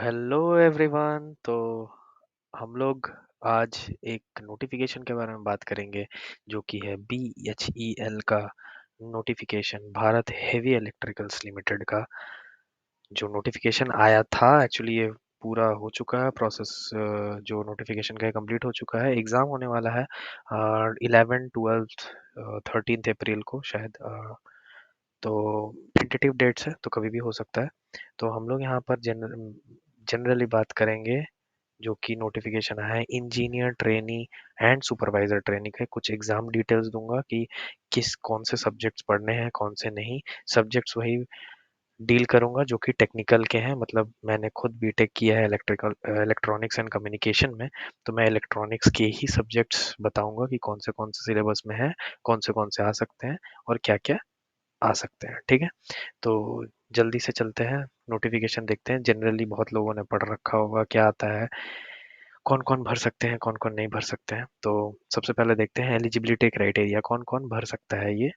Hello everyone. तो हम लोग आज एक नोटिफिकेशन के बारे में बात करेंगे जो कि है BHEL का notification, Bharat heavy electricals limited का जो नोटिफिकेशन आया था। एक्चुअली ये पूरा हो चुका है प्रोसेस, जो नोटिफिकेशन का कंप्लीट हो चुका है। एग्ज़ाम होने वाला है 11 12 13 अप्रैल को शायद। तो टेंटेटिव डेट्स है तो कभी भी हो सकता है। तो हम लोग यहाँ पर जनरली बात करेंगे जो कि नोटिफिकेशन आया है engineer trainee and supervisor trainee का। कुछ एग्जाम डिटेल्स दूंगा कि किस कौन से सब्जेक्ट्स पढ़ने हैं कौन से नहीं। सब्जेक्ट्स वही डील करूंगा जो कि टेक्निकल के हैं, मतलब मैंने खुद बीटेक किया है इलेक्ट्रॉनिक्स एंड कम्युनिकेशन में। तो मैं इलेक्ट्रॉनिक्स के ही सब्जेक्ट्स बताऊंगा कि कौन से सिलेबस में है, कौन से आ सकते हैं और क्या क्या आ सकते हैं। ठीक है, तो जल्दी से चलते हैं, नोटिफिकेशन देखते हैं। जनरली बहुत लोगों ने पढ़ रखा होगा क्या आता है, कौन कौन भर सकते हैं कौन कौन नहीं भर सकते हैं। तो सबसे पहले देखते हैं एलिजिबिलिटी क्राइटेरिया, कौन कौन भर सकता है ये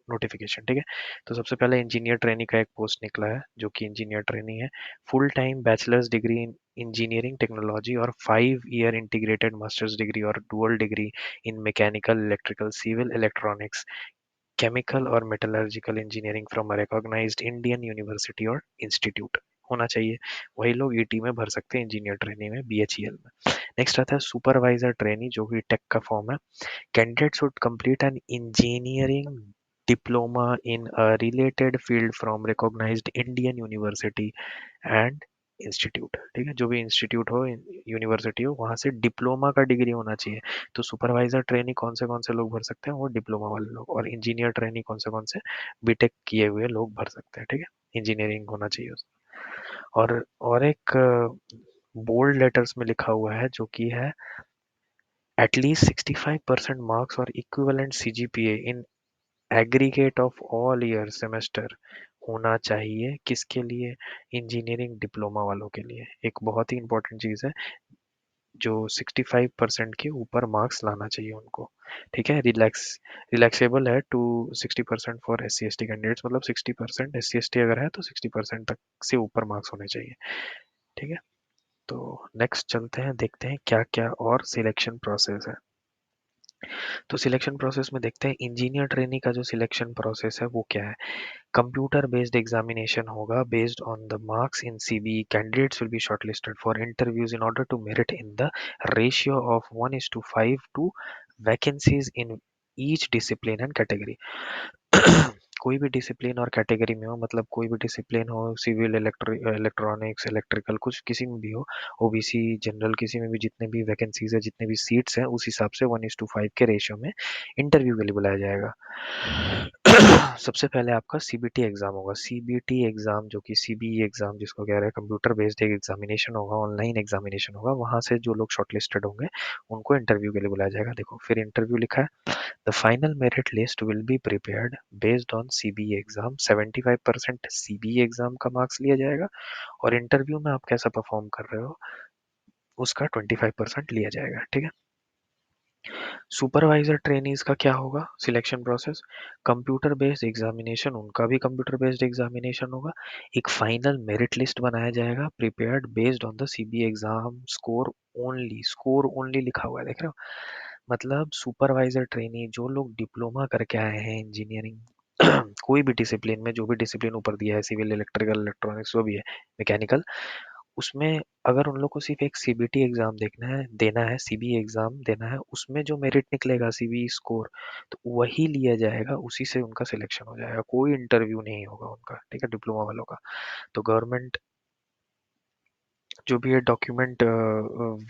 नोटिफिकेशन। ठीक है, तो सबसे पहले इंजीनियर ट्रेनी का एक पोस्ट निकला है जो कि इंजीनियर ट्रेनी है। Full time bachelors degree in engineering technology और 5 ईयर इंटीग्रेटेड मास्टर्स डिग्री और dual degree in mechanical electrical civil electronics chemical और metallurgical engineering from a recognised Indian university और इंस्टीट्यूट होना चाहिए। वही लोग ईटी में भर सकते हैं, इंजीनियर ट्रेनी में, BHEL में। नेक्स्ट आता है सुपरवाइजर ट्रेनी जो कि टेक का फॉर्म है। Candidate should complete an engineering diploma in a related field from recognised Indian university and institute. ठीक है, जो भी इंस्टीट्यूट हो यूनिवर्सिटी हो वहां से डिप्लोमा का डिग्री होना चाहिए। तो सुपरवाइजर ट्रेनी कौन से लोग भर सकते हैं, वो डिप्लोमा वाले लोग। और इंजीनियर ट्रेनी कौन से बीटेक किए हुए लोग भर सकते हैं। ठीक है, इंजीनियरिंग होना चाहिए और एक बोल्ड लेटर्स में लिखा हुआ है जो कि है एटलीस्ट 65% मार्क्स और equivalent CGPA in aggregate of all year semester होना चाहिए। किसके लिए? इंजीनियरिंग डिप्लोमा वालों के लिए। एक बहुत ही इंपॉर्टेंट चीज़ है, जो 65% के ऊपर मार्क्स लाना चाहिए उनको। ठीक है, रिलैक्सेबल है to 60% for SC ST candidates, मतलब 60% SC ST अगर है तो 60% तक से ऊपर मार्क्स होने चाहिए। ठीक है, तो नेक्स्ट चलते हैं, देखते हैं क्या क्या और सिलेक्शन प्रोसेस है। तो सिलेक्शन प्रोसेस में देखते हैं इंजीनियर ट्रेनी का जो सिलेक्शन प्रोसेस है वो क्या है। कंप्यूटर बेस्ड एग्जामिनेशन होगा based on the marks in CBE। Candidates will be shortlisted for interviews in order to merit in the ratio of 1:5 to vacancies in each discipline and category. कोई भी discipline और category में हो, मतलब कोई भी discipline हो, सिविल इलेक्ट्रॉनिक्स इलेक्ट्रिकल कुछ किसी में भी हो, OBC जनरल किसी में भी, जितने भी वैकेंसीज है जितने भी सीट्स हैं उस हिसाब से 1:5 के रेशियो में इंटरव्यू के लिए बुलाया जाएगा। सबसे पहले आपका CBT एग्जाम होगा। CBT एग्जाम जो कि CBE एग्जाम जिसको कह रहे हैं, कंप्यूटर बेस्ड एक एग्जामिनेशन होगा, ऑनलाइन एग्जामिनेशन होगा। वहां से जो लोग शॉर्टलिस्टेड होंगे उनको इंटरव्यू के लिए बुलाया जाएगा। देखो फिर इंटरव्यू लिखा है, the final merit list will be prepared based on CBE exam. 75% CBE exam का मार्क्स लिया जाएगा और इंटरव्यू में आप कैसा परफॉर्म कर रहे हो उसका 25% लिया जाएगा। ठीक है, सुपरवाइजर ट्रेनीज का क्या होगा selection process. Computer based examination, उनका भी कंप्यूटर बेस्ड एग्जामिनेशन होगा। एक फाइनल मेरिट लिस्ट बनाया जाएगा prepared based on the CBE exam score only. Score only लिखा हुआ है, देख रहे हो। मतलब सुपरवाइजर ट्रेनी जो लोग डिप्लोमा करके आए हैं इंजीनियरिंग कोई भी डिसिप्लिन में, जो भी डिसिप्लिन ऊपर दिया है, सिविल इलेक्ट्रिकल इलेक्ट्रॉनिक्स जो भी है, मैकेनिकल, उसमें अगर उन लोग को सिर्फ एक CBT एग्जाम देखना है, देना है, CBE एग्जाम देना है, उसमें जो मेरिट निकलेगा CBE स्कोर, तो वही लिया जाएगा, उसी से उनका सिलेक्शन हो जाएगा। कोई इंटरव्यू नहीं होगा उनका। ठीक है, डिप्लोमा वालों का। तो गवर्नमेंट जो भी ये डॉक्यूमेंट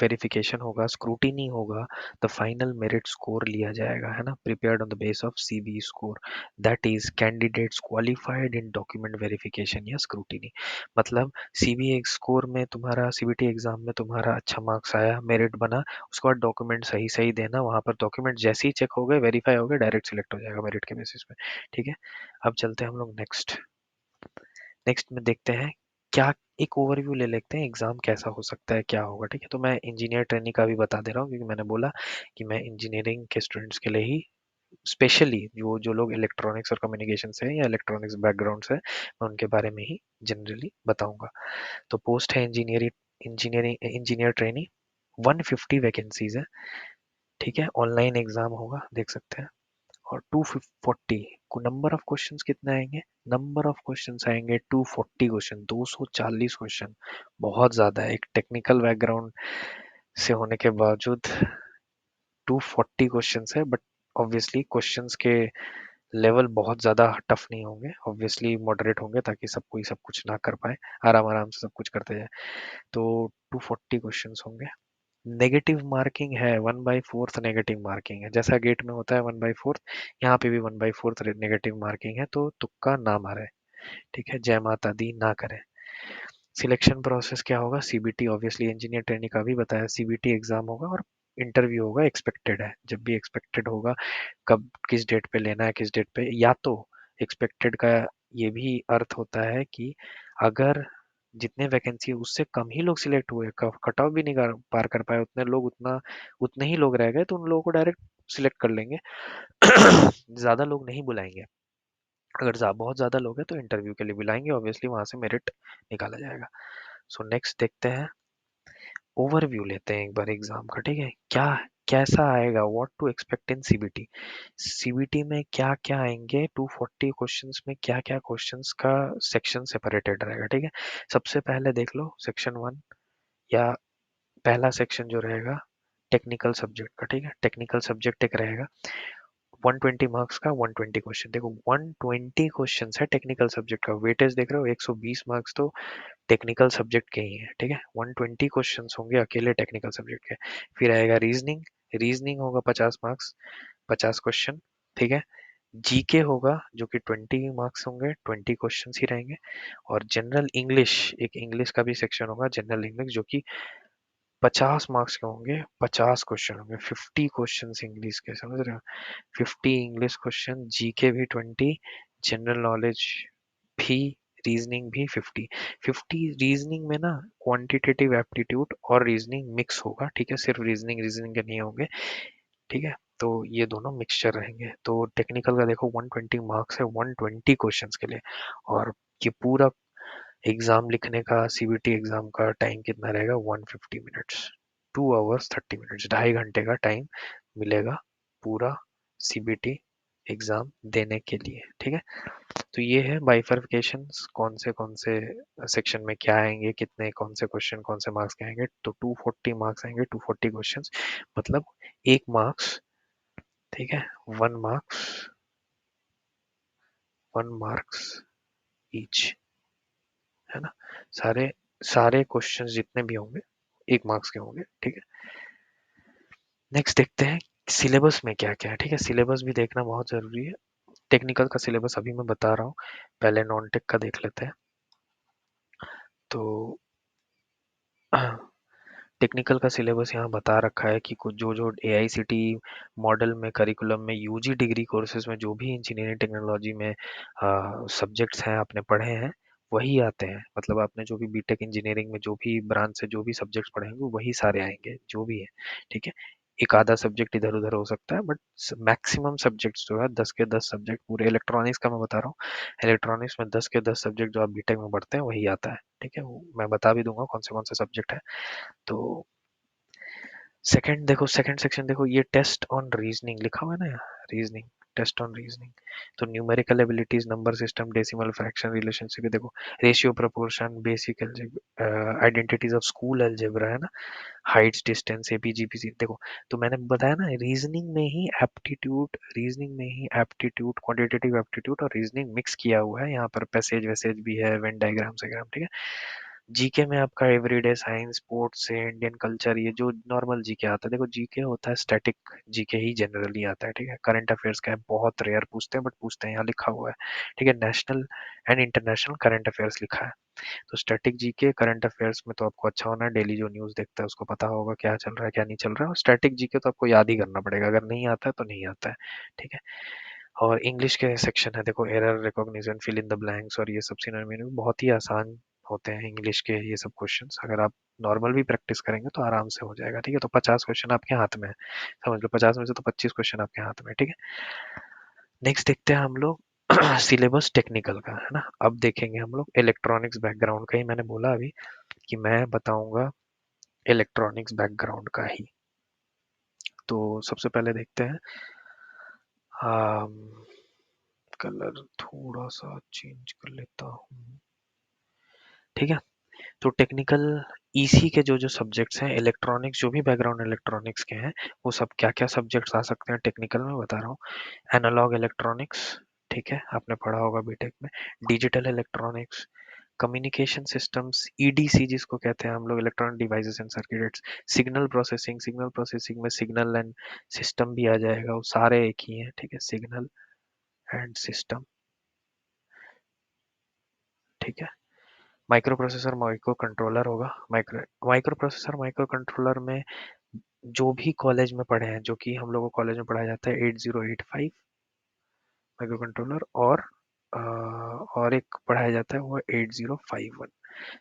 वेरिफिकेशन होगा, स्क्रूटिनी होगा, द फाइनल मेरिट स्कोर लिया जाएगा, है ना, prepared on the base of CBE score, that is candidates qualified in document verification या स्क्रूटिनी। मतलब CBE स्कोर में तुम्हारा, CBT एग्जाम में तुम्हारा अच्छा मार्क्स आया, मेरिट बना, उसके बाद डॉक्यूमेंट सही सही देना, वहां पर डॉक्यूमेंट जैसे ही चेक हो गए, वेरीफाई हो गए, डायरेक्ट सिलेक्ट हो जाएगा मेरिट के बेसिस पे। ठीक है, अब चलते हैं हम लोग नेक्स्ट। नेक्स्ट में देखते हैं क्या, एक ओवरव्यू ले लेते हैं एग्जाम कैसा हो सकता है, क्या होगा। ठीक है, तो मैं इंजीनियर ट्रेनिंग का भी बता दे रहा हूँ क्योंकि मैंने बोला कि मैं इंजीनियरिंग के स्टूडेंट्स के लिए ही स्पेशली जो जो लोग इलेक्ट्रॉनिक्स और कम्युनिकेशन से हैं या इलेक्ट्रॉनिक्स बैकग्राउंड से हैं, मैं उनके बारे में ही जनरली बताऊंगा। तो पोस्ट है इंजीनियर ट्रेनी, 150 वैकेंसीज है। ठीक है, ऑनलाइन एग्जाम होगा, देख सकते हैं। और 240 को नंबर ऑफ क्वेश्चंस कितने आएंगे? नंबर ऑफ क्वेश्चंस आएंगे 240 क्वेश्चन, 240 क्वेश्चन। बहुत ज्यादा है, एक टेक्निकल बैकग्राउंड से होने के बावजूद 240 क्वेश्चंस है। बट ऑब्वियसली क्वेश्चंस के लेवल बहुत ज़्यादा टफ नहीं होंगे, ऑब्वियसली मॉडरेट होंगे, ताकि सब कोई सब कुछ ना कर पाए, आराम आराम से सब कुछ करते जाए। तो 240 क्वेश्चंस होंगे। नेगेटिव मार्किंग है, 1/4 नेगेटिव मार्किंग है, जैसा गेट में होता है 1/4, यहाँ पे भी 1/4 नेगेटिव मार्किंग है, तो तुक्का ना मारे। ठीक है, जय माता दी ना करें। सिलेक्शन प्रोसेस क्या होगा? सीबीटी, ऑब्वियसली इंजीनियर ट्रेनिंग का भी बताया, सीबीटी एग्जाम होगा और इंटरव्यू होगा, एक्सपेक्टेड है। जब भी एक्सपेक्टेड होगा, कब किस डेट पे लेना है, किस डेट पे, या तो एक्सपेक्टेड का ये भी अर्थ होता है कि अगर जितने वैकेंसी है उससे कम ही लोग सिलेक्ट हुए, कट ऑफ भी नहीं पार कर पाए उतने लोग, उतने ही लोग रह गए, तो उन लोगों को डायरेक्ट सिलेक्ट कर लेंगे। ज्यादा लोग नहीं बुलाएंगे। अगर बहुत ज्यादा लोग हैं तो इंटरव्यू के लिए बुलाएंगे, ऑब्वियसली वहां से मेरिट निकाला जाएगा। सो नेक्स्ट देखते हैं, ओवरव्यू लेते हैं एक बार एग्जाम का। ठीक है, क्या कैसा आएगा, what to expect in CBT. CBT में क्या क्या आएंगे, 240 क्वेश्चंस में क्या क्या क्वेश्चंस का सेक्शन सेपरेटेड रहेगा। ठीक है, सबसे पहले देख लो सेक्शन 1, या पहला सेक्शन जो रहेगा टेक्निकल सब्जेक्ट का। ठीक है, टेक्निकल सब्जेक्ट एक रहेगा, 120 मार्क्स का, 120 क्वेश्चन। देखो 120 क्वेश्चन है टेक्निकल सब्जेक्ट का, वेटेज देख रहे हो, 120 मार्क्स तो टेक्निकल सब्जेक्ट के ही है। ठीक है, 120 क्वेश्चंस होंगे अकेले टेक्निकल सब्जेक्ट के। फिर आएगा रीजनिंग, रीजनिंग होगा 50 मार्क्स, 50 क्वेश्चन। ठीक है, जीके होगा जो कि 20 मार्क्स होंगे, 20 क्वेश्चंस ही रहेंगे। और जनरल इंग्लिश, एक इंग्लिश का भी सेक्शन होगा जनरल इंग्लिश, जो कि 50 मार्क्स के होंगे, 50 क्वेश्चन होंगे, 50 क्वेश्चन इंग्लिश के, समझ रहे हो? 50 इंग्लिश क्वेश्चन, जीके भी 20, जनरल नॉलेज भी, रीजनिंग भी 50। 50 रीजनिंग में ना क्वांटिटेटिव एप्टीट्यूड और रीजनिंग मिक्स होगा। ठीक है, सिर्फ रीजनिंग रीजनिंग के नहीं होंगे। ठीक है, तो ये दोनों मिक्सचर रहेंगे। तो टेक्निकल का देखो 120 मार्क्स है 120 क्वेश्चंस के लिए। और ये पूरा एग्जाम लिखने का, सीबीटी एग्जाम का टाइम कितना रहेगा? 150 मिनट्स, 2 hours 30 मिनट्स, 2.5 घंटे का टाइम मिलेगा पूरा सीबीटी एग्जाम देने के लिए। ठीक है, तो ये है बाइफर्केशंस, कौन से सेक्शन में क्या आएंगे, कितने कौन से क्वेश्चन कौन से मार्क्स के आएंगे। तो 240 मार्क्स आएंगे, 240 क्वेश्चंस, मतलब 1 मार्क्स। ठीक है, 1 मार्क्स, 1 मार्क्स ईच, है ना? सारे सारे क्वेश्चंस जितने भी होंगे 1 मार्क्स के होंगे। ठीक है, नेक्स्ट देखते हैं सिलेबस में क्या क्या है। ठीक है, सिलेबस भी देखना बहुत जरूरी है। टेक्निकल का सिलेबस अभी मैं बता रहा हूँ, पहले नॉन टेक का देख लेते हैं। तो टेक्निकल का सिलेबस यहाँ बता रखा है कि कुछ जो जो एआईसीटी मॉडल में, करिकुलम में, यूजी डिग्री कोर्सेज में जो भी इंजीनियरिंग टेक्नोलॉजी में सब्जेक्ट्स हैं आपने पढ़े हैं, वही आते हैं। मतलब आपने जो भी बीटेक इंजीनियरिंग में जो भी ब्रांच से जो भी सब्जेक्ट्स पढ़ेंगे वही सारे आएंगे, जो भी है। ठीक है, एक आधा सब्जेक्ट इधर उधर हो सकता है, बट मैक्सिमम सब्जेक्ट्स जो है 10 के 10 सब्जेक्ट, पूरे इलेक्ट्रॉनिक्स का मैं बता रहा हूँ, इलेक्ट्रॉनिक्स में 10 के 10 सब्जेक्ट जो आप बीटेक में पढ़ते हैं वही आता है। ठीक है, वो मैं बता भी दूंगा कौन से सब्जेक्ट है। तो सेकंड देखो, सेकंड सेक्शन देखो, ये टेस्ट ऑन रीजनिंग लिखा हुआ है ना यहाँ, रीजनिंग, टेस्ट ऑन रीजनिंग। तो numerical abilities, number system, decimal, fraction, relationship, देखो ratio, proportion, basic identities of school algebra, है ना, हाइट्स, डिस्टेंस, एपीजीपीसी। देखो, तो मैंने बताया ना, रीजनिंग में ही एप्टीट्यूड, क्वांटिटेटिव एप्टीट्यूड और रीजनिंग मिक्स किया हुआ है। यहाँ पर पैसेज वैसेज भी है, वेन डायग्राम वगैरह। ठीक है, जीके में आपका एवरीडे साइंस, स्पोर्ट्स से इंडियन कल्चर, ये जो नॉर्मल जीके आता है। देखो जीके होता है स्टैटिक, जीके ही जनरली आता है। ठीक है, करंट अफेयर्स का है, बहुत रेयर पूछते हैं, बट पूछते हैं, यहाँ लिखा हुआ है। ठीक है, national and international current affairs लिखा है। तो स्टैटिक जीके, करंट अफेयर्स में तो आपको अच्छा होना है, डेली जो न्यूज़ देखता है उसको पता होगा क्या चल रहा है क्या नहीं चल रहा है। और स्टैटिक जीके तो आपको याद ही करना पड़ेगा, अगर नहीं आता है तो नहीं आता है। ठीक है, और इंग्लिश के सेक्शन है, देखो error recognition, fill in the blanks और ये सब सिनोनिम, बहुत ही आसान होते हैं इंग्लिश के ये सब क्वेश्चंस। अगर आप नॉर्मल भी प्रैक्टिस करेंगे तो आराम से हो जाएगा, ठीक है। तो 50 क्वेश्चन आपके हाथ में है, समझ लो 50 में से तो 25 क्वेश्चन आपके हाथ में है, ठीक है। नेक्स्ट देखते हैं हम लोग सिलेबस टेक्निकल का, है ना। अब देखेंगे हम लोग इलेक्ट्रॉनिक्स बैकग्राउंड का ही, मैंने बोला अभी कि मैं बताऊंगा इलेक्ट्रॉनिक्स बैकग्राउंड का ही। तो सबसे पहले देखते हैं, कलर थोड़ा सा चेंज कर लेता हूँ, ठीक है। तो टेक्निकल ईसी के जो जो सब्जेक्ट्स हैं, इलेक्ट्रॉनिक्स जो भी बैकग्राउंड इलेक्ट्रॉनिक्स के हैं, वो सब क्या क्या सब्जेक्ट्स आ सकते हैं टेक्निकल में बता रहा हूँ। एनालॉग इलेक्ट्रॉनिक्स, ठीक है, आपने पढ़ा होगा बीटेक में। Digital electronics, communication systems, EDC जिसको कहते हैं हम लोग, electronic devices and circuits. Signal processing में सिग्नल एंड सिस्टम भी आ जाएगा, वो सारे एक ही हैं, ठीक है, सिग्नल एंड सिस्टम, ठीक है। माइक्रो प्रोसेसर माइक्रो कंट्रोलर होगा। माइक्रो प्रोसेसर माइक्रो कंट्रोलर में जो भी कॉलेज में पढ़े हैं, जो कि हम लोगों को कॉलेज में पढ़ाया जाता है, 8085 माइक्रो कंट्रोलर, और एक पढ़ाया जाता है वो 8051।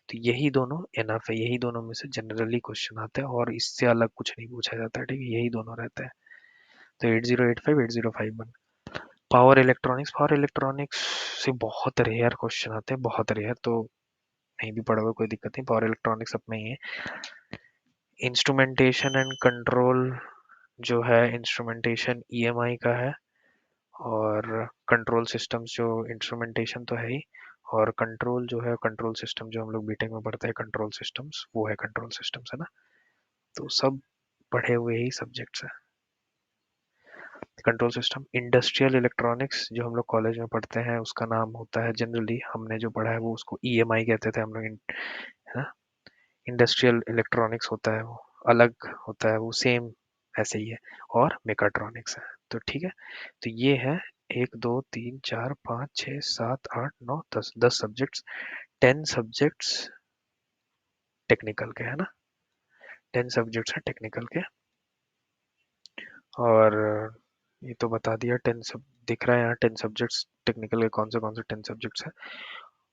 तो यही दोनों इनफ है, यही दोनों में से जनरली क्वेश्चन आते हैं और इससे अलग कुछ नहीं पूछा जाता है, ठीक है, यही दोनों रहते हैं। तो 8085 8051। पावर इलेक्ट्रॉनिक्स से बहुत रेयर क्वेश्चन आते हैं, बहुत रेयर, तो नहीं भी पढ़ोगे कोई दिक्कत नहीं, पावर इलेक्ट्रॉनिक्स अपने ही है। इंस्ट्रूमेंटेशन एंड कंट्रोल जो है, इंस्ट्रूमेंटेशन ईएमआई का है, और कंट्रोल सिस्टम्स जो, इंस्ट्रूमेंटेशन तो है ही, और कंट्रोल जो है, कंट्रोल सिस्टम जो हम लोग बीटेक में पढ़ते हैं कंट्रोल सिस्टम्स, वो है कंट्रोल सिस्टम्स, है ना। तो सब पढ़े हुए ही सब्जेक्ट्स है। कंट्रोल सिस्टम, इंडस्ट्रियल इलेक्ट्रॉनिक्स जो हम लोग कॉलेज में पढ़ते हैं, उसका नाम होता है, जनरली हमने जो पढ़ा है वो उसको ईएमआई कहते थे हम लोग, है ना। इंडस्ट्रियल इलेक्ट्रॉनिक्स होता है वो, अलग होता है वो, सेम ऐसे ही है। और मेकाट्रॉनिक्स है। तो ठीक है, तो ये है 1 2 3 4 5 6 7 8 9 10, 10 सब्जेक्ट्स, 10 सब्जेक्ट्स टेक्निकल के, है ना। 10 सब्जेक्ट्स हैं टेक्निकल के। और ये तो बता दिया, 10 सब दिख रहा है यहाँ, 10 सब्जेक्ट्स टेक्निकल के कौन से 10 सब्जेक्ट्स हैं।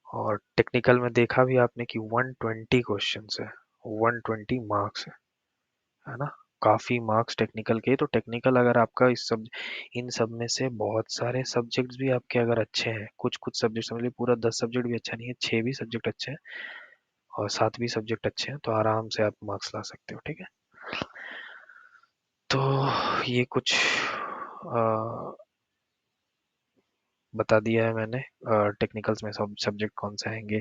और टेक्निकल में देखा भी आपने कि 120 क्वेश्चंस है, 120 मार्क्स है ना। काफी मार्क्स टेक्निकल के। तो टेक्निकल अगर आपका इन सब में से बहुत सारे सब्जेक्ट्स भी आपके अगर अच्छे हैं, कुछ कुछ सब्जेक्ट समझ लीजिए, पूरा 10 सब्जेक्ट भी अच्छा नहीं है, 6 भी सब्जेक्ट अच्छे हैं और 7 भी सब्जेक्ट अच्छे हैं, तो आराम से आप मार्क्स ला सकते हो, ठीक है। तो ये कुछ बता दिया है मैंने, टेक्निकल्स में सब सब्जेक्ट कौन से आएंगे,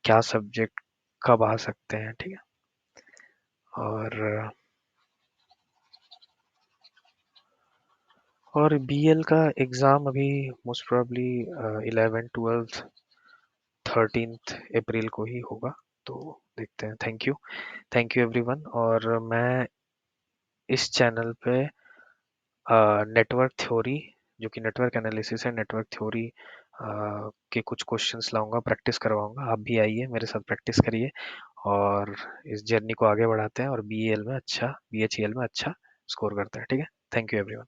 क्या सब्जेक्ट कब आ सकते हैं, ठीक है। और बीएल का एग्ज़ाम अभी मोस्ट प्रोबेबली 11 12 13 अप्रैल को ही होगा। तो देखते हैं। Thank you everyone. और मैं इस चैनल पे नेटवर्क थ्योरी, जो कि नेटवर्क एनालिसिस है, नेटवर्क थ्योरी के कुछ क्वेश्चंस लाऊंगा, प्रैक्टिस करवाऊंगा। आप भी आइए मेरे साथ, प्रैक्टिस करिए और इस जर्नी को आगे बढ़ाते हैं और बीएल में अच्छा, बीएचईएल में अच्छा स्कोर करते हैं, ठीक है। Thank you everyone.